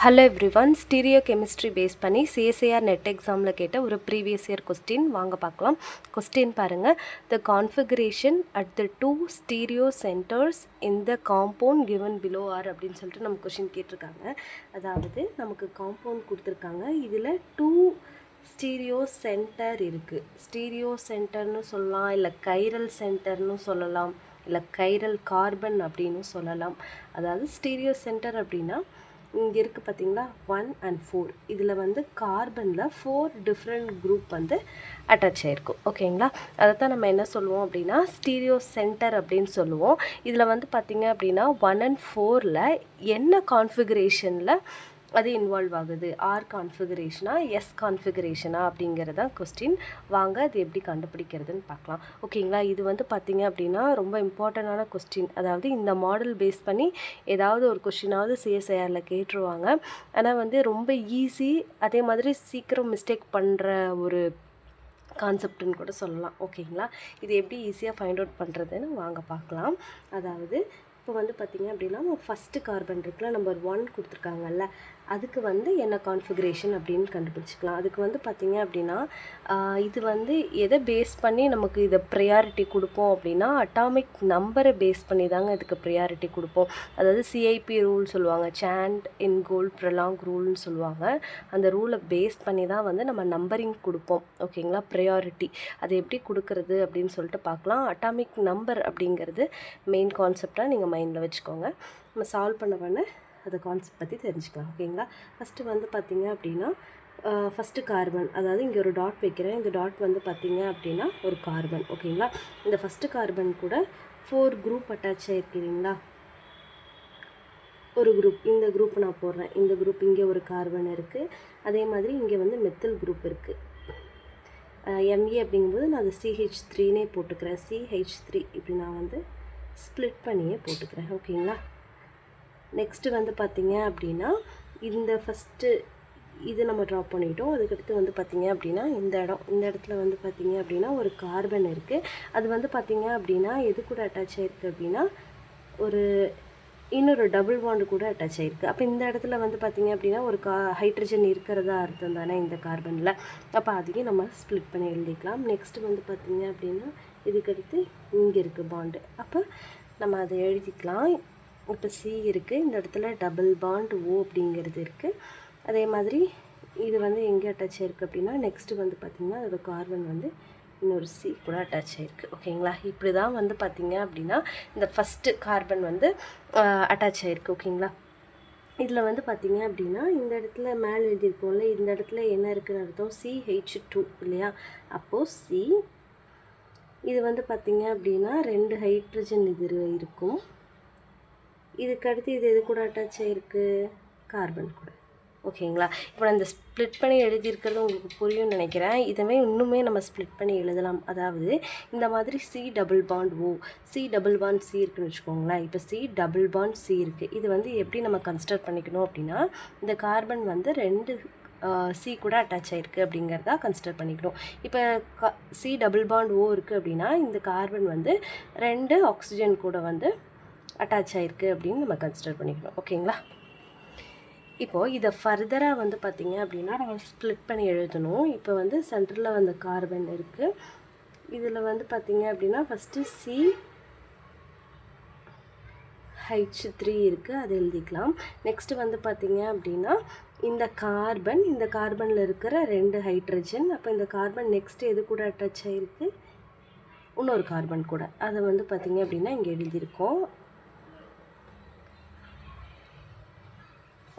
Hello everyone, stereo chemistry base பண்ணி CSIR net எக்ஸாமில் கேட்ட ஒரு ப்ரீவியஸ் இயர் கொஸ்டின் வாங்க பார்க்கலாம். கொஸ்டின் பாருங்கள். The configuration at the two stereo centers in the compound given below are அப்படின்னு சொல்லிட்டு நம்ம கொஸ்டின் கேட்டிருக்காங்க. அதாவது நமக்கு காம்பவுண்ட் கொடுத்துருக்காங்க, இதில் டூ ஸ்டீரியோ சென்டர் இருக்குது. ஸ்டீரியோ சென்டர்னு சொல்லலாம், இல்லை கைரல் சென்டர்னு சொல்லலாம், இல்லை கைரல் கார்பன் அப்படின்னு சொல்லலாம். அதாவது ஸ்டீரியோ சென்டர் அப்படின்னா இங்கே இருக்குது பார்த்தீங்களா, 1 and 4. இதில் வந்து கார்பனில் 4 டிஃப்ரெண்ட் குரூப் வந்து அட்டாச் ஆகிருக்கும். ஓகேங்களா, அதை தான் நம்ம என்ன சொல்லுவோம் அப்படின்னா ஸ்டீரியோ சென்டர் அப்படின்னு சொல்லுவோம். இதில் வந்து பார்த்திங்க அப்படின்னா 1 and 4ல் என்ன கான்ஃபிகரேஷனில் அது இன்வால்வ் ஆகுது, ஆர் கான்ஃபிகரேஷனா எஸ் கான்ஃபிகரேஷனா அப்படிங்கிறத கொஸ்டின். வாங்க அது எப்படி கண்டுபிடிக்கிறதுன்னு பார்க்கலாம். ஓகேங்களா, இது வந்து பார்த்திங்க அப்படின்னா ரொம்ப இம்பார்ட்டண்டான கொஸ்டின். அதாவது இந்த மாடல் பேஸ் பண்ணி ஏதாவது ஒரு கொஸ்டினாவது சிஎஸ்ஐஆரில் கேட்டுருவாங்க. ஆனால் வந்து ரொம்ப ஈஸி, அதே மாதிரி சீக்கிரம் மிஸ்டேக் பண்ணுற ஒரு கான்செப்டுன்னு கூட சொல்லலாம். ஓகேங்களா, இது எப்படி ஈஸியாக ஃபைண்ட் அவுட் பண்ணுறதுன்னு வாங்க பார்க்கலாம். அதாவது இப்போ வந்து பார்த்திங்க அப்படின்னா ஃபஸ்ட்டு கார்பன் இருக்குல்ல, நம்பர் 1 கொடுத்துருக்காங்கல்ல, அதுக்கு வந்து என்ன கான்ஃபிகரேஷன் அப்படின்னு கண்டுபிடிச்சிக்கலாம். அதுக்கு வந்து பார்த்திங்க அப்படின்னா இது வந்து எதை பேஸ் பண்ணி நமக்கு இதை ப்ரையாரிட்டி கொடுப்போம் அப்படின்னா அட்டாமிக் நம்பரை பேஸ் பண்ணி தாங்க இதுக்கு ப்ரையாரிட்டி கொடுப்போம். அதாவது சிஐபி ரூல் சொல்லுவாங்க, சாண்ட் இன் கோல்ட் ப்ரலாங் ரூல்னு சொல்லுவாங்க. அந்த ரூலை பேஸ் பண்ணி தான் வந்து நம்ம நம்பரிங் கொடுப்போம். ஓகேங்களா, ப்ரையாரிட்டி அது எப்படி கொடுக்கறது அப்படின்னு சொல்லிட்டு பார்க்கலாம். அட்டாமிக் நம்பர் அப்படிங்கிறது மெயின் கான்செப்டாக நீங்கள் மைண்டில் வச்சுக்கோங்க. நம்ம சால்வ் பண்ண அதை கான்செப்ட் பற்றி தெரிஞ்சுக்கலாம். ஓகேங்களா, ஃபஸ்ட்டு வந்து பார்த்திங்க அப்படின்னா ஃபஸ்ட்டு கார்பன், அதாவது இங்கே ஒரு டாட் வைக்கிறேன். இந்த டாட் வந்து பார்த்திங்க அப்படின்னா ஒரு கார்பன். ஓகேங்களா, இந்த ஃபஸ்ட்டு கார்பன் கூட 4 குரூப் அட்டாச் ஆகிருக்கீங்களா, ஒரு குரூப், இந்த குரூப் நான் போடுறேன். இந்த குரூப் இங்கே ஒரு கார்பன் இருக்குது. அதே மாதிரி இங்கே வந்து மெத்தில் குரூப் இருக்குது. எம்ஏ அப்படிங்கும்போது நான் அதை CH3னே போட்டுக்கிறேன். CH3 இப்படி நான் வந்து ஸ்ப்ளிட் பண்ணியே போட்டுக்கிறேன். ஓகேங்களா, நெக்ஸ்ட்டு வந்து பார்த்திங்க அப்படின்னா இந்த ஃபஸ்ட்டு இது நம்ம ட்ராப் பண்ணிட்டோம். அதுக்கடுத்து வந்து பார்த்திங்க அப்படின்னா இந்த இடத்துல வந்து பார்த்திங்க அப்படின்னா ஒரு கார்பன் இருக்குது. அது வந்து பார்த்திங்க அப்படின்னா எது கூட அட்டாச் ஆகிருக்கு அப்படின்னா ஒரு இன்னொரு டபுள் பாண்டு கூட அட்டாச் ஆகிருக்கு. அப்போ இந்த இடத்துல வந்து பார்த்திங்க அப்படின்னா ஒரு ஹைட்ரஜன் இருக்கிறதா அர்த்தம் தானே இந்த கார்பனில். அப்போ அதையும் நம்ம ஸ்ப்ளிட் பண்ணி எழுதிக்கலாம். நெக்ஸ்ட்டு வந்து பார்த்திங்க அப்படின்னா இதுக்கடுத்து இங்கே இருக்குது பாண்டு, அப்போ நம்ம அதை எழுதிக்கலாம். இப்போ சி இருக்குது, இந்த இடத்துல டபுள் பாண்ட் ஓ அப்படிங்கிறது இருக்குது. அதே மாதிரி இது வந்து எங்கே அட்டாச் ஆகிருக்கு அப்படின்னா நெக்ஸ்ட்டு வந்து பார்த்திங்கன்னா அதோட கார்பன் வந்து இன்னொரு சி கூட அட்டாச் ஆகிருக்கு. ஓகேங்களா, இப்படி தான் வந்து பார்த்திங்க அப்படின்னா இந்த ஃபஸ்ட்டு கார்பன் வந்து அட்டாச் ஆகிருக்கு. ஓகேங்களா, இதில் வந்து பார்த்திங்க அப்படின்னா இந்த இடத்துல மேலே எழுதியிருக்கோம்ல, இந்த இடத்துல என்ன இருக்குதுன்னு அர்த்தம் CH2 இல்லையா. அப்போது சி, இது வந்து பார்த்திங்க அப்படின்னா 2 ஹைட்ரஜன் இது இருக்கும். இதுக்கு அடுத்து இது எது கூட அட்டாச் ஆகிருக்கு, கார்பன் கூட. ஓகேங்களா, இப்போ நான் இந்த ஸ்ப்ளிட் பண்ணி எழுதியிருக்கிறது உங்களுக்கு புரியும்னு நினைக்கிறேன். இதுவே இன்னுமே நம்ம ஸ்ப்ளிட் பண்ணி எழுதலாம். அதாவது இந்த மாதிரி C double bond O, C double bond C இருக்குன்னு வச்சுக்கோங்களேன். இப்போ C டபுள் பாண்ட் சி இருக்குது. இது வந்து எப்படி நம்ம கன்சிடர் பண்ணிக்கணும் அப்படின்னா இந்த கார்பன் வந்து 2 சி கூட அட்டாச் ஆகிருக்கு அப்படிங்கிறதா கன்சிடர் பண்ணிக்கணும். இப்போ C டபுள் பாண்ட் ஓ இருக்குது அப்படின்னா இந்த கார்பன் வந்து 2 ஆக்சிஜன் கூட வந்து அட்டாச் ஆகிருக்கு அப்படின்னு நம்ம கன்சிடர் பண்ணிக்கணும். ஓகேங்களா, இப்போது இதை ஃபர்தராக வந்து பார்த்திங்க அப்படின்னா நம்ம ஸ்ப்ளிட் பண்ணி எழுதணும். இப்போ வந்து சென்டரில் வந்து கார்பன் இருக்குது. இதில் வந்து பார்த்திங்க அப்படின்னா ஃபஸ்ட்டு CH3 இருக்குது, அது எழுதிக்கலாம். நெக்ஸ்ட்டு வந்து பார்த்திங்க அப்படின்னா இந்த கார்பனில் இருக்கிற 2 ஹைட்ரஜன். அப்போ இந்த கார்பன் நெக்ஸ்ட்டு எது கூட அட்டாச் ஆகிருக்கு, இன்னொரு கார்பன் கூட. அதை வந்து பார்த்திங்க அப்படின்னா இங்கே எழுதியிருக்கோம்.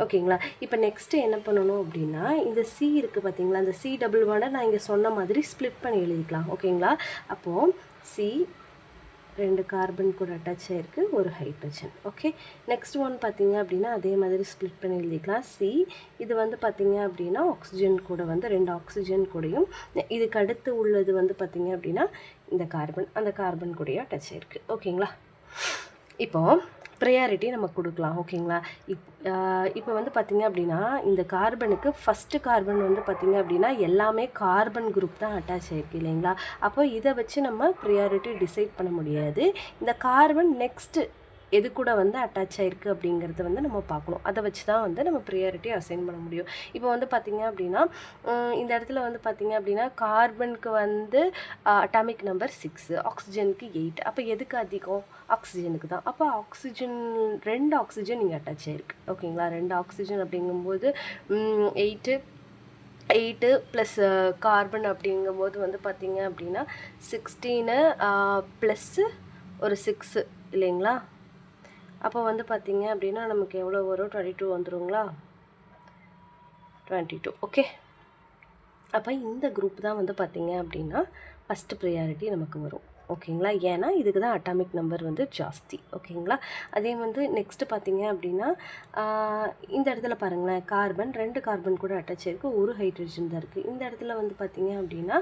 ஓகேங்களா, இப்போ நெக்ஸ்ட்டு என்ன பண்ணணும் அப்படின்னா இந்த சி இருக்குது பார்த்திங்களா, இந்த C டபுள் பாண்டை நான் இங்கே சொன்ன மாதிரி ஸ்ப்ளிட் பண்ணி எழுதிக்கலாம். ஓகேங்களா, அப்போது C 2 கார்பன் கூட அட்டாச் ஆகிருக்கு, ஒரு ஹைட்ரஜன். ஓகே, நெக்ஸ்ட் ஒன் பார்த்திங்க அப்படின்னா அதே மாதிரி ஸ்ப்ளிட் பண்ணி எழுதிக்கலாம். சி, இது வந்து பார்த்திங்க அப்படின்னா ஆக்சிஜன் கூட வந்து 2 ஆக்சிஜன் கூடயும், இதுக்கு அடுத்து உள்ளது வந்து பார்த்திங்க அப்படின்னா இந்த கார்பன், அந்த கார்பன் கூடயும் அட்டாச் ஆகிருக்கு. ஓகேங்களா, இப்போது ப்ரையாரிட்டி நம்ம கொடுக்கலாம். ஓகேங்களா, இப்போ வந்து பார்த்திங்க அப்படின்னா இந்த கார்பனுக்கு ஃபஸ்ட்டு கார்பன் வந்து பார்த்திங்க அப்படின்னா எல்லாமே கார்பன் குரூப் தான் அட்டாச் ஆகிருக்கு இல்லைங்களா. அப்போ இதை வச்சு நம்ம ப்ரையாரிட்டி டிசைட் பண்ண முடியாது. இந்த கார்பன் நெக்ஸ்ட்டு எது கூட வந்து அட்டாச் ஆகிருக்கு அப்படிங்கிறத வந்து நம்ம பார்க்கணும். அதை வச்சு தான் வந்து நம்ம ப்ரியாரிட்டி அசைன் பண்ண முடியும். இப்போ வந்து பார்த்திங்க அப்படின்னா இந்த இடத்துல வந்து பார்த்திங்க அப்படின்னா கார்பனுக்கு வந்து அட்டாமிக் நம்பர் 6, ஆக்சிஜனுக்கு 8. அப்போ எதுக்கு அதிகம்? ஆக்சிஜனுக்கு தான். அப்போ ஆக்சிஜன் 2 ஆக்சிஜன் இங்கே அட்டாச் ஆகிருக்கு. ஓகேங்களா, 2 ஆக்சிஜன் அப்படிங்கும்போது 8 ப்ளஸ் கார்பன் அப்படிங்கும்போது வந்து பார்த்திங்க அப்படின்னா 16 ப்ளஸ்ஸு ஒரு 6 இல்லைங்களா? அப்போ வந்து பார்த்திங்க அப்படின்னா நமக்கு எவ்வளோ வரும்? 22 வந்துடுங்களா? 22. ஓகே. அப்போ இந்த குரூப் தான் வந்து பார்த்திங்க அப்படின்னா ஃபஸ்ட்டு ப்ரியாரிட்டி நமக்கு வரும். ஓகேங்களா, ஏன்னா இதுக்கு தான் அட்டாமிக் நம்பர் வந்து ஜாஸ்தி. ஓகேங்களா, அதே வந்து நெக்ஸ்ட்டு பார்த்திங்க அப்படின்னா இந்த இடத்துல பாருங்களேன், கார்பன் 2 கார்பன் கூட அட்டாச் இருக்குது, ஒரு ஹைட்ரஜன் தான் இருக்குது. இந்த இடத்துல வந்து பார்த்திங்க அப்படின்னா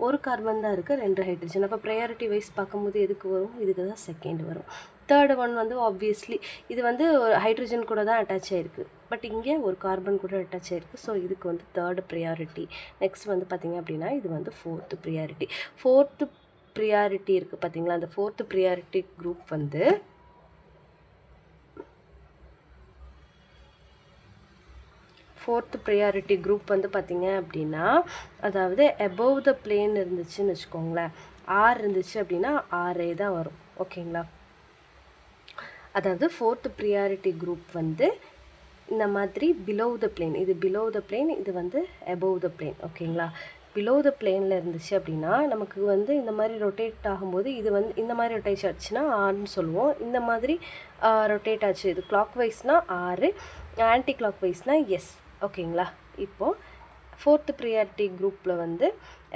ஒரு கார்பன் தான் இருக்குது, 2 ஹைட்ரஜன். அப்போ ப்ரையாரிட்டி வைஸ் பார்க்கும்போது எதுக்கு வரும்? இதுக்கு தான் செகண்ட் வரும். தேர்டு ஒன் வந்து ஆப்வியஸ்லி இது வந்து ஒரு ஹைட்ரஜன் கூட தான் அட்டாச் ஆகிருக்கு, பட் இங்கே ஒரு கார்பன் கூட அட்டாச் ஆகிருக்கு. ஸோ இதுக்கு வந்து தேர்டு ப்ரியாரிட்டி. நெக்ஸ்ட் வந்து பார்த்திங்க அப்படின்னா இது வந்து ஃபோர்த்து ப்ரியாரிட்டி. ஃபோர்த்து ப்ரியாரிட்டி இருக்குது பார்த்திங்களா, அந்த ஃபோர்த்து ப்ரியாரிட்டி குரூப் வந்து பார்த்திங்க அப்படின்னா அதாவது அபோவ் த பிளேன் இருந்துச்சுன்னு வச்சுக்கோங்களேன், ஆர் இருந்துச்சு அப்படின்னா ஆரே தான் வரும். ஓகேங்களா, அதாவது ஃபோர்த்து ப்ரியாரிட்டி குரூப் வந்து இந்த மாதிரி பிலோ த பிளேன், இது பிலோ த பிளேன், இது வந்து அபோவ் த பிளேன். ஓகேங்களா, பிலோ த பிளேனில் இருந்துச்சு அப்படின்னா நமக்கு வந்து இந்த மாதிரி ரொட்டேட் ஆகும்போது இது வந்து இந்த மாதிரி ரொட்டேட் ஆச்சுன்னா ஆர்னு சொல்லுவோம். இந்த மாதிரி ரொட்டேட் ஆச்சு, இது கிளாக் வைஸ்னால் ஆர், ஆன்டி கிளாக் வைஸ்னால் எஸ். ஓகேங்களா, இப்போது ஃபோர்த்து ப்ரியாரிட்டி குரூப்பில் வந்து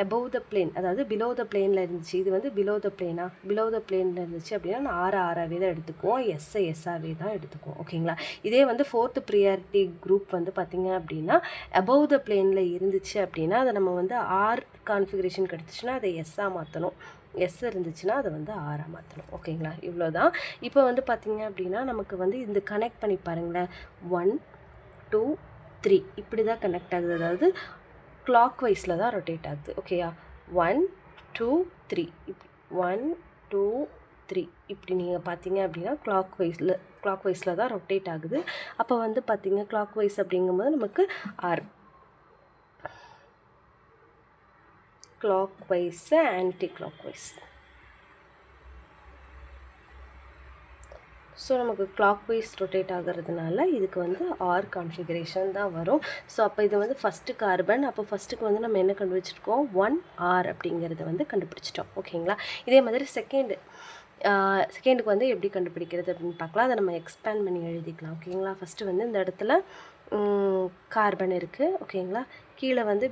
அபோவ் த பிளேன், அதாவது பிலோ த பிளேனில் இருந்துச்சு, இது வந்து பிலோ த பிளேனில் இருந்துச்சு அப்படின்னா நான் ஆறாவே தான் எடுத்துக்குவோம், எஸ்ஸாகவே தான் எடுத்துக்குவோம். ஓகேங்களா, இதே வந்து ஃபோர்த்து ப்ரியாரிட்டி குரூப் வந்து பார்த்திங்க அப்படின்னா அபோவ் த பிளேனில் இருந்துச்சு அப்படின்னா அதை நம்ம வந்து ஆர் கான்ஃபிகரேஷன் கிடச்சிச்சின்னா அதை எஸ்ஸாக மாற்றணும், எஸ் இருந்துச்சுன்னா அதை வந்து ஆறாக மாற்றணும். ஓகேங்களா, இவ்வளோ தான். இப்போ வந்து பார்த்திங்க அப்படின்னா நமக்கு வந்து இந்த கனெக்ட் பண்ணி பாருங்களேன், 1 2 3 இப்படி தான் கனெக்ட் ஆகுது, அதாவது கிளாக் வைஸில் தான் ரொட்டேட் ஆகுது. ஓகேயா, 1 2 3 இப்படி 1 2 3 இப்படி நீங்கள் பார்த்தீங்க அப்படின்னா கிளாக் வைஸில் தான் ரொட்டேட் ஆகுது. அப்போ வந்து பார்த்தீங்க கிளாக் வைஸ் அப்படிங்கும்போது நமக்கு R, clockwise anticlockwise. So நமக்கு கிளாக் வைஸ் ரொட்டேட் ஆகிறதுனால இதுக்கு வந்து ஆர் கான்ஃபிகரேஷன் தான் வரும். ஸோ அப்போ இது வந்து ஃபஸ்ட்டு கார்பன், அப்போ ஃபஸ்ட்டுக்கு வந்து நம்ம என்ன கண்டுபிடிச்சிருக்கோம்? 1 ஆர் அப்படிங்கிறத வந்து கண்டுபிடிச்சிட்டோம். ஓகேங்களா, இதே மாதிரி செகண்டுக்கு வந்து எப்படி கண்டுபிடிக்கிறது அப்படின்னு பார்க்கலாம். அதை நம்ம எக்ஸ்பேண்ட் பண்ணி எழுதிக்கலாம். ஓகேங்களா, ஃபஸ்ட்டு வந்து இந்த இடத்துல கார்பன் இருக்குது. ஓகேங்களா, கீழே வந்து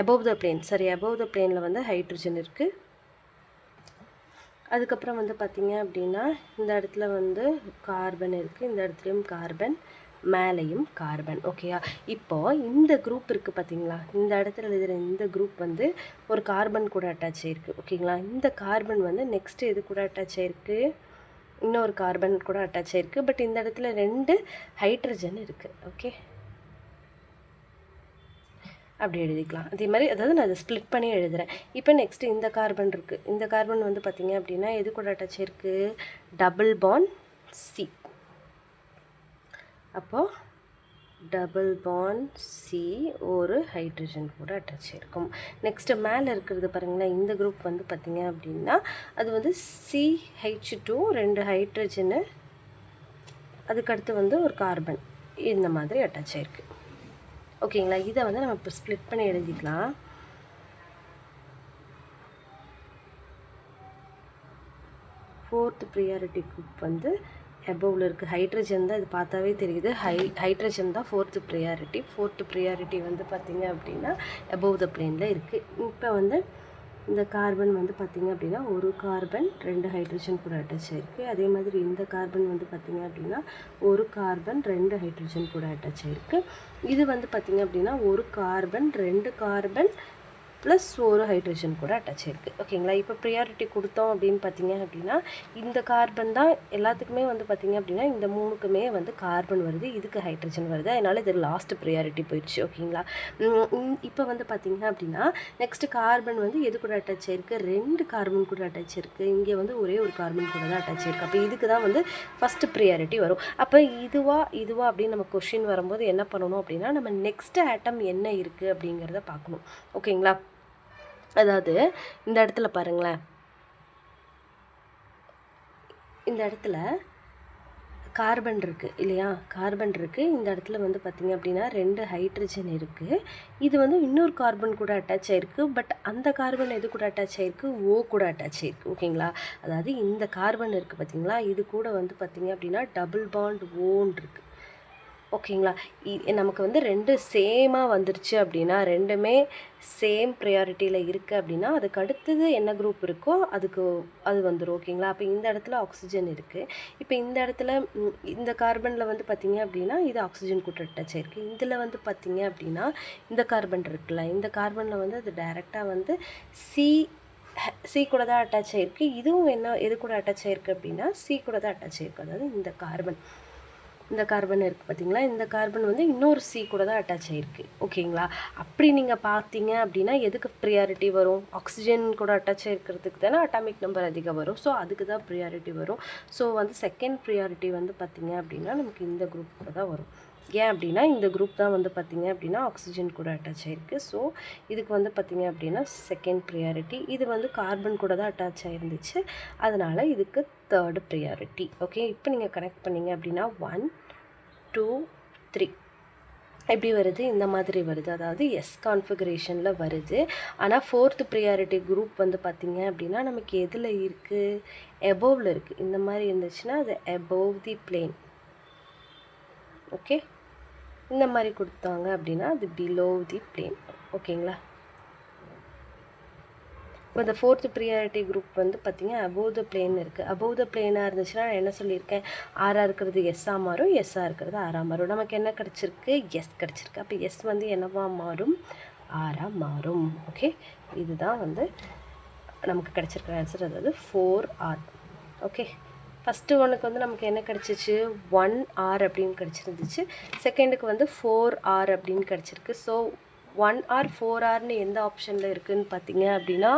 அபோவ் த பிளேனில் வந்து ஹைட்ரஜன் இருக்குது. அதுக்கப்புறம் வந்து பார்த்திங்க அப்படின்னா இந்த இடத்துல வந்து கார்பன் இருக்குது, இந்த இடத்துலையும் கார்பன், மேலேயும் கார்பன். ஓகேயா, இப்போது இந்த குரூப் இருக்குது பார்த்திங்களா, இந்த இடத்துல எழுதுகிற இந்த குரூப் வந்து ஒரு கார்பன் கூட அட்டாச் ஆகிருக்கு. ஓகேங்களா, இந்த கார்பன் வந்து நெக்ஸ்ட்டு எது கூட அட்டாச் ஆகிருக்கு? இன்னொரு கார்பன் கூட அட்டாச் ஆகிருக்கு. பட் இந்த இடத்துல 2 ஹைட்ரஜன் இருக்குது. ஓகே, அப்படி எழுதிக்கலாம். அதே மாதிரி அதாவது நான் அதை ஸ்ப்ளிட் பண்ணி எழுதுகிறேன். இப்போ நெக்ஸ்ட்டு இந்த கார்பன் இருக்குது, இந்த கார்பன் வந்து பார்த்திங்க அப்படின்னா எது கூட அட்டாச் இருக்குது? Double bond C. அப்போது டபுள் பாண்ட் சி ஒரு ஹைட்ரஜன் கூட அட்டாச் இருக்கும். நெக்ஸ்ட்டு மேலே இருக்கிறது பாருங்களேன், இந்த குரூப் வந்து பார்த்திங்க அப்படின்னா அது வந்து CH2 2 ஹைட்ரஜனு, அதுக்கடுத்து வந்து ஒரு கார்பன் இந்த மாதிரி அட்டாச் ஆகிருக்கு. ஓகேங்களா, இதை வந்து நம்ம இப்போ ஸ்ப்ளிட் பண்ணி எழுதிக்கலாம். ஃபோர்த்து ப்ரியாரிட்டி குரூப் வந்து அபோவில் இருக்குது, ஹைட்ரஜன் தான், இது பார்த்தாவே தெரியுது, ஹைட்ரஜன் தான் ஃபோர்த்து ப்ரியாரிட்டி வந்து பார்த்திங்க அப்படின்னா அபோவ் த பிளேனில் இருக்குது. இப்போ வந்து இந்த கார்பன் வந்து பார்த்திங்க அப்படின்னா ஒரு கார்பன் 2 ஹைட்ரஜன் கூட அட்டாச் ஆகிருக்கு. அதே மாதிரி இந்த கார்பன் வந்து பார்த்திங்க அப்படின்னா ஒரு கார்பன் 2 ஹைட்ரஜன் கூட அட்டாச் ஆகிருக்கு. இது வந்து பார்த்திங்க அப்படின்னா ஒரு கார்பன் 2 கார்பன் ப்ளஸ் ஒரு ஹைட்ரஜன் கூட அட்டாச் ஆகிருக்கு. ஓகேங்களா? இப்போ ப்ரியாரிட்டி கொடுத்தோம் அப்படின்னு பார்த்தீங்க அப்படின்னா இந்த கார்பன் தான் எல்லாத்துக்குமே வந்து பார்த்திங்க அப்படின்னா இந்த 3க்குமே வந்து கார்பன் வருது, இதுக்கு ஹைட்ரஜன் வருது, அதனால் இது லாஸ்ட் ப்ரியாரிட்டி போயிடுச்சு. ஓகேங்களா? இப்போ வந்து பார்த்திங்க அப்படின்னா நெக்ஸ்ட்டு கார்பன் வந்து எது கூட அட்டாச் ஆகிருக்கு, 2 கார்பன் கூட அட்டாச் இருக்குது. இங்கே வந்து ஒரே ஒரு கார்பன் கூட தான் அட்டாச் ஆகிருக்கு. அப்போ இதுக்கு தான் வந்து ஃபஸ்ட்டு ப்ரியாரிட்டி வரும். அப்போ இதுவா அப்படின்னு நம்ம கொஷின் வரும்போது என்ன பண்ணணும் அப்படின்னா நம்ம நெக்ஸ்ட் ஆட்டம் என்ன இருக்குது அப்படிங்கிறத பார்க்கணும். ஓகேங்களா? அதாவது இந்த இடத்துல பாருங்களேன், இந்த இடத்துல கார்பன் இருக்குது இல்லையா, கார்பன் இருக்குது. இந்த இடத்துல வந்து பார்த்திங்க அப்படின்னா 2 ஹைட்ரஜன் இருக்குது. இது வந்து இன்னொரு கார்பன் கூட அட்டாச் ஆகிருக்கு. பட் அந்த கார்பன் எது கூட அட்டாச் ஆகிருக்கு, ஓ கூட அட்டாச் ஆகிருக்கு. ஓகேங்களா? அதாவது இந்த கார்பன் இருக்குது பார்த்திங்களா, இது கூட வந்து பார்த்திங்க அப்படின்னா டபுள் பாண்ட் ஓன் இருக்குது. ஓகேங்களா? நமக்கு வந்து 2 சேமாக வந்துருச்சு அப்படின்னா, 2மே சேம் ப்ரையாரிட்டியில் இருக்குது அப்படின்னா அதுக்கு அடுத்தது என்ன குரூப் இருக்கோ அது வந்துடும். ஓகேங்களா? அப்போ இந்த இடத்துல ஆக்சிஜன் இருக்குது. இப்போ இந்த இடத்துல இந்த கார்பனில் வந்து பார்த்திங்க அப்படின்னா இது ஆக்சிஜன் கூட டச் ஆகிருக்கு. இதில் வந்து பார்த்திங்க அப்படின்னா இந்த கார்பன் இருக்குல்ல, இந்த கார்பனில் வந்து அது டைரெக்டாக வந்து சி கூட தான் அட்டாச் ஆகிருக்கு. இதுவும் எது கூட அட்டாச் ஆகிருக்கு அப்படின்னா சி கூட தான் அட்டாச் ஆகிருக்கு. அதாவது இந்த கார்பன் இருக்குது பார்த்திங்களா, இந்த கார்பன் வந்து இன்னொரு சி கூட தான் அட்டாச் ஆகிருக்கு. ஓகேங்களா? அப்படி நீங்கள் பார்த்தீங்க அப்படின்னா எதுக்கு ப்ரியாரிட்டி வரும், ஆக்சிஜன் கூட அட்டாச் ஆகிருக்கிறதுக்கு தானே அட்டாமிக் நம்பர் அதிகம் வரும். ஸோ அதுக்கு தான் ப்ரியாரிட்டி வரும். ஸோ வந்து செகண்ட் ப்ரியாரிட்டி வந்து பார்த்திங்க அப்படின்னா நமக்கு இந்த குரூப் கூட தான் வரும். ஏன் அப்படின்னா இந்த குரூப் தான் வந்து பார்த்திங்க அப்படின்னா ஆக்சிஜன் கூட அட்டாச் ஆகிருக்கு. ஸோ இதுக்கு வந்து பார்த்திங்க அப்படின்னா செகண்ட் ப்ரியாரிட்டி. இது வந்து கார்பன் கூட தான் அட்டாச் ஆகிருந்துச்சு, அதனால் இதுக்கு தேர்டு ப்ரியாரிட்டி. ஓகே, இப்போ நீங்கள் கனெக்ட் பண்ணிங்க அப்படின்னா 1 2 3 எப்படி வருது, இந்த மாதிரி வருது. அதாவது எஸ் கான்ஃபிகரேஷனில் வருது. ஆனால் ஃபோர்த்து ப்ரியாரிட்டி குரூப் வந்து பார்த்திங்க அப்படின்னா நமக்கு எதில் இருக்குது, எபோவில் இருக்குது. இந்த மாதிரி இருந்துச்சுன்னா அது எபோவ் தி பிளேன். ஓகே, இந்த மாதிரி கொடுத்தாங்க அப்படின்னா அது பிலோ தி பிளேன். ஓகேங்களா? இப்போ இந்த ஃபோர்த்து ப்ரியாரிட்டி குரூப் வந்து பார்த்திங்க அபோவ் த பிளேன் இருக்குது. அபோவ் த பிளேனாக இருந்துச்சுன்னா நான் என்ன சொல்லியிருக்கேன், ஆராக இருக்கிறது எஸ்ஸாக மாறும், எஸ்ஸாக இருக்கிறது ஆறாக மாறும். நமக்கு என்ன கிடச்சிருக்கு, எஸ் கிடச்சிருக்கு. அப்போ எஸ் வந்து என்னவாக மாறும், ஆறாக மாறும். ஓகே, இதுதான் வந்து நமக்கு கிடச்சிருக்கிற ஆன்சர், அதாவது 4R. ஓகே, ஃபஸ்ட்டு ஒன்றுக்கு வந்து நமக்கு என்ன கிடச்சிச்சு, 1R அப்படின்னு கிடச்சிருந்துச்சு. செகண்டுக்கு வந்து 4R அப்படின்னு கிடச்சிருக்கு. ஸோ 1R 4Rன்னு எந்த ஆப்ஷனில் இருக்குதுன்னு பார்த்தீங்க அப்படின்னா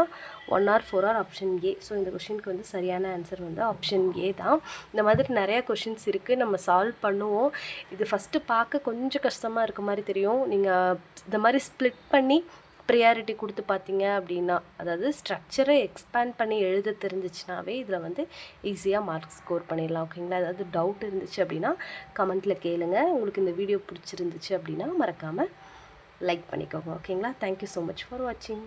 1R 4R option A. So இந்த கொஷினுக்கு வந்து சரியான ஆன்சர் வந்து ஆப்ஷன் ஏ தான். இந்த மாதிரி நிறையா கொஷின்ஸ் இருக்குது, நம்ம சால்வ் பண்ணுவோம். இது ஃபஸ்ட்டு பார்க்க கொஞ்சம் கஷ்டமாக இருக்க மாதிரி தெரியும். நீங்கள் இந்த மாதிரி ஸ்ப்ளிட் பண்ணி ப்ரியாரிட்டி கொடுத்து பார்த்தீங்க அப்படின்னா, அதாவது ஸ்ட்ரக்சரை எக்ஸ்பேண்ட் பண்ணி எழுத தெரிஞ்சிச்சுனாவே இதில் வந்து ஈஸியாக மார்க் ஸ்கோர் பண்ணிடலாம். ஓகேங்களா? அதாவது டவுட் இருந்துச்சு அப்படின்னா கமெண்ட்டில் கேளுங்க. உங்களுக்கு இந்த வீடியோ பிடிச்சிருந்துச்சு அப்படின்னா மறக்காமல் லைக் பண்ணிக்கோங்க. ஓகேங்களா? தேங்க்யூ ஸோ மச் ஃபார் வாட்சிங்.